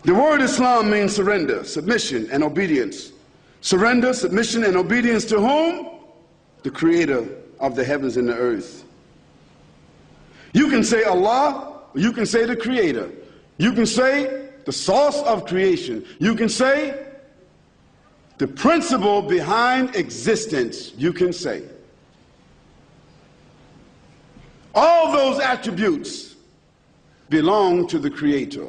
The word Islam means surrender, submission, and obedience. Surrender, submission, and obedience to whom? The Creator of the heavens and the earth. You can say Allah, or you can say the Creator. You can say the source of creation. You can say the principle behind existence. You can say. All those attributes belong to the Creator.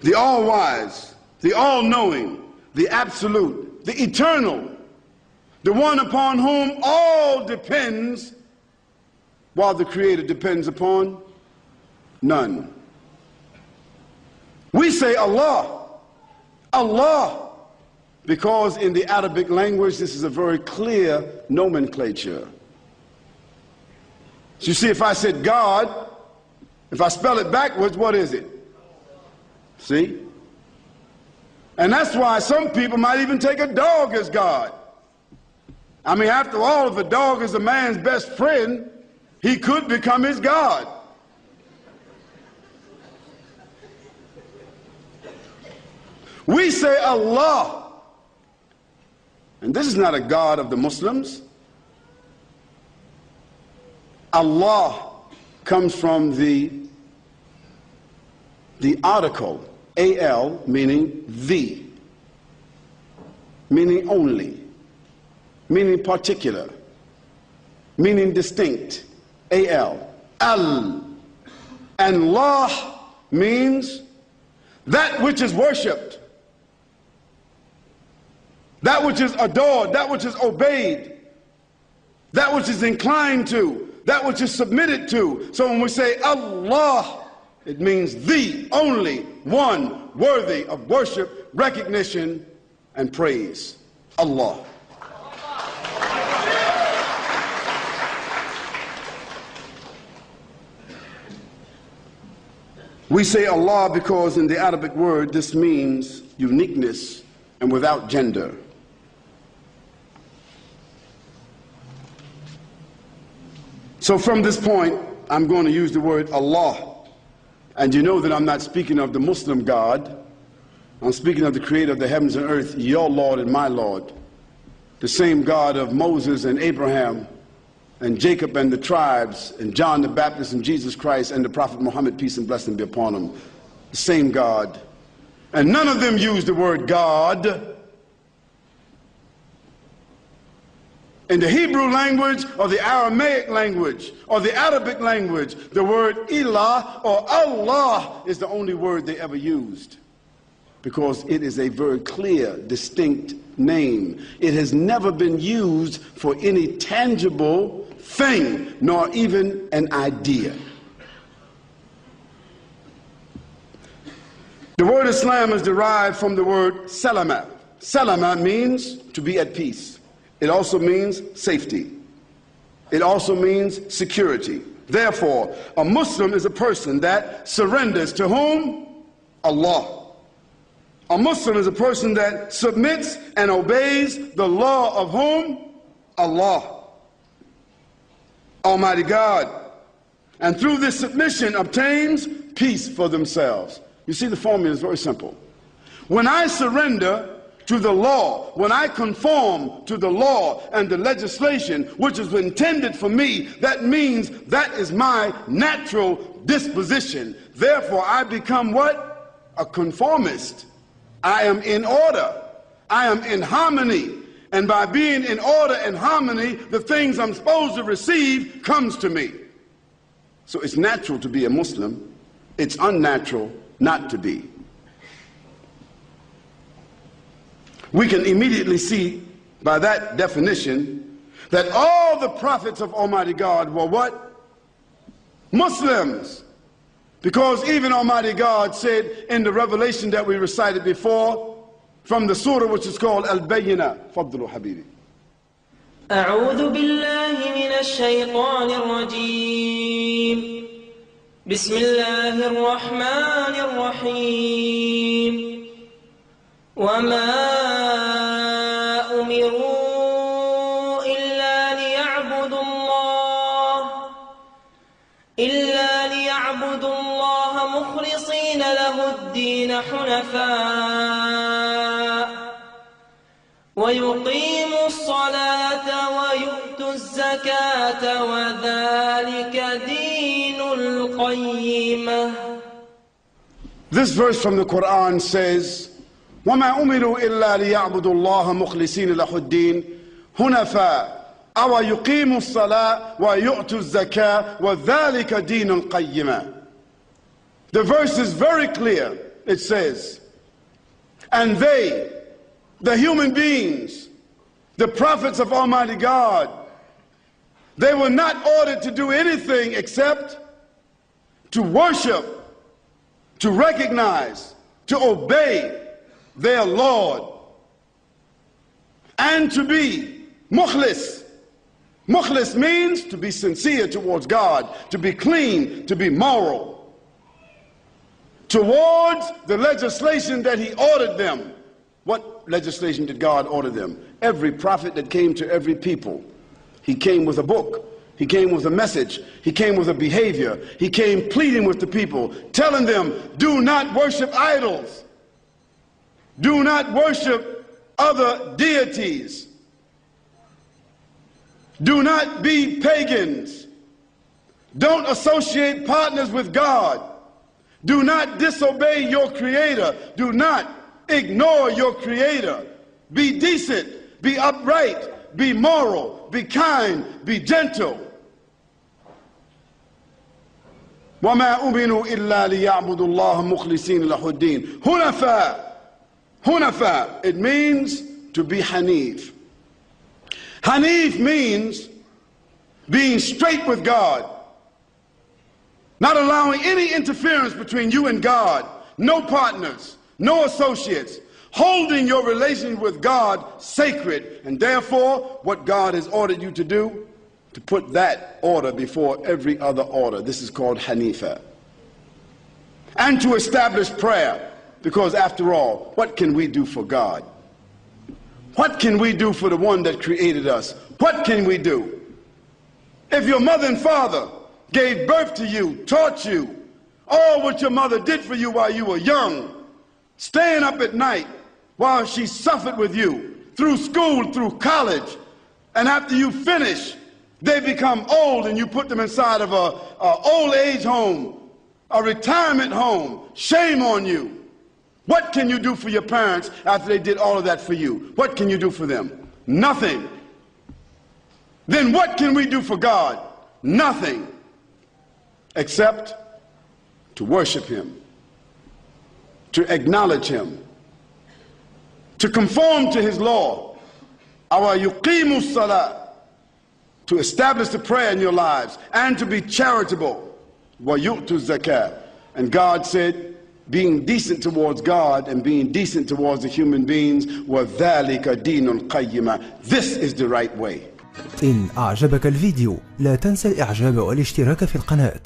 The all-wise, the all-knowing, the absolute, the eternal, the one upon whom all depends, while the Creator depends upon none. We say Allah, Allah, because in the Arabic language this is a very clear nomenclature. So you see, if I said God, if I spell it backwards, what is it? See? And that's why some people might even take a dog as God. I mean, after all, if a dog is a man's best friend, he could become his God. We say Allah. And this is not a God of the Muslims. Allah comes from the article, al, meaning the, meaning only, meaning particular, meaning distinct, al. And Allah means that which is worshipped, that which is adored, that which is obeyed, that which is inclined to, that which is submitted to. So when we say Allah, it means the only one worthy of worship, recognition, and praise. Allah. We say Allah because in the Arabic word this means uniqueness and without gender. So from this point, I'm going to use the word Allah. And you know that I'm not speaking of the Muslim God. I'm speaking of the Creator of the heavens and earth, your Lord and my Lord. The same God of Moses and Abraham and Jacob and the tribes and John the Baptist and Jesus Christ and the Prophet Muhammad, peace and blessing be upon him. The same God. And none of them use the word God. In the Hebrew language or the Aramaic language or the Arabic language, the word Ilah or Allah is the only word they ever used, because it is a very clear, distinct name. It has never been used for any tangible thing, nor even an idea. The word Islam is derived from the word salama. Salama means to be at peace. It also means safety. It also means security. Therefore, a Muslim is a person that surrenders to whom? Allah. A Muslim is a person that submits and obeys the law of whom? Allah, Almighty God. And through this submission obtains peace for themselves. You see, the formula is very simple. When I surrender to the law, when I conform to the law and the legislation which is intended for me, that means that is my natural disposition. Therefore, I become what? A conformist. I am in order. I am in harmony. And by being in order and harmony, the things I'm supposed to receive comes to me. So it's natural to be a Muslim. It's unnatural not to be. We can immediately see by that definition that all the prophets of Almighty God were what? Muslims. Because even Almighty God said in the revelation that we recited before, from the surah which is called Al-Bayyinah, Fadlu Habibi. أعوذ بالله من الشيطان الرجيم بسم الله الرحمن الرحيم وما أمروا إلا ليعبدوا الله مخلصين له الدين حنفاء ويقيموا الصلاة ويؤتوا الزكاة وذلك دين القيمة. This verse from the Quran says, وَمَا أُمِرُوا إِلَّا لِيَعْبُدُوا اللَّهَ مُخْلِصِينَ لَهُ الدِّينَ حُنَفَاءَ وَيُقِيمُوا الصَّلَاةَ وَيُؤْتُوا الزَّكَاةَ وَذَلِكَ دِينُ الْقَيِّمَةِ. The verse is very clear. It says, and they, the human beings, the prophets of Almighty God, they were not ordered to do anything except to worship, to recognize, to obey their Lord, and to be mukhlis. Mukhlis means to be sincere towards God, to be clean, to be moral, towards the legislation that he ordered them. What legislation did God order them? Every prophet that came to every people, he came with a book, he came with a message, he came with a behavior, he came pleading with the people, telling them, do not worship idols, do not worship other deities, do not be pagans, don't associate partners with God, do not disobey your Creator, do not ignore your Creator, be decent, be upright, be moral, be kind, be gentle. وَمَا أُمِرُوا إِلَّا لِيَعْبُدُوا اللَّهَ مُخْلِصِينَ لَهُ الدِّينَ Hunafa, it means to be Hanif. Hanif means being straight with God, not allowing any interference between you and God, no partners, no associates, holding your relation with God sacred, and therefore what God has ordered you to do, to put that order before every other order. This is called Hanifa. And to establish prayer, because after all, what can we do for God? What can we do for the one that created us? What can we do? If your mother and father gave birth to you, taught you all what your mother did for you while you were young, staying up at night while she suffered with you, through school, through college, and after you finish, they become old and you put them inside of a old age home, a retirement home. Shame on you. What can you do for your parents after they did all of that for you? What can you do for them? Nothing. Then what can we do for God? Nothing. Except to worship Him, to acknowledge Him, to conform to His law. وَيُقِيمُوا الصَّلَاةَ, to establish the prayer in your lives, and to be charitable. وَيُؤْتُوا الزَّكَاةَ. And God said, being decent towards God and being decent towards the human beings, وَذَلِكَ دِينُ الْقَيِّمَةِ. This is the right way. إن أعجبك الفيديو لا تنسى الإعجاب والاشتراك في القناة.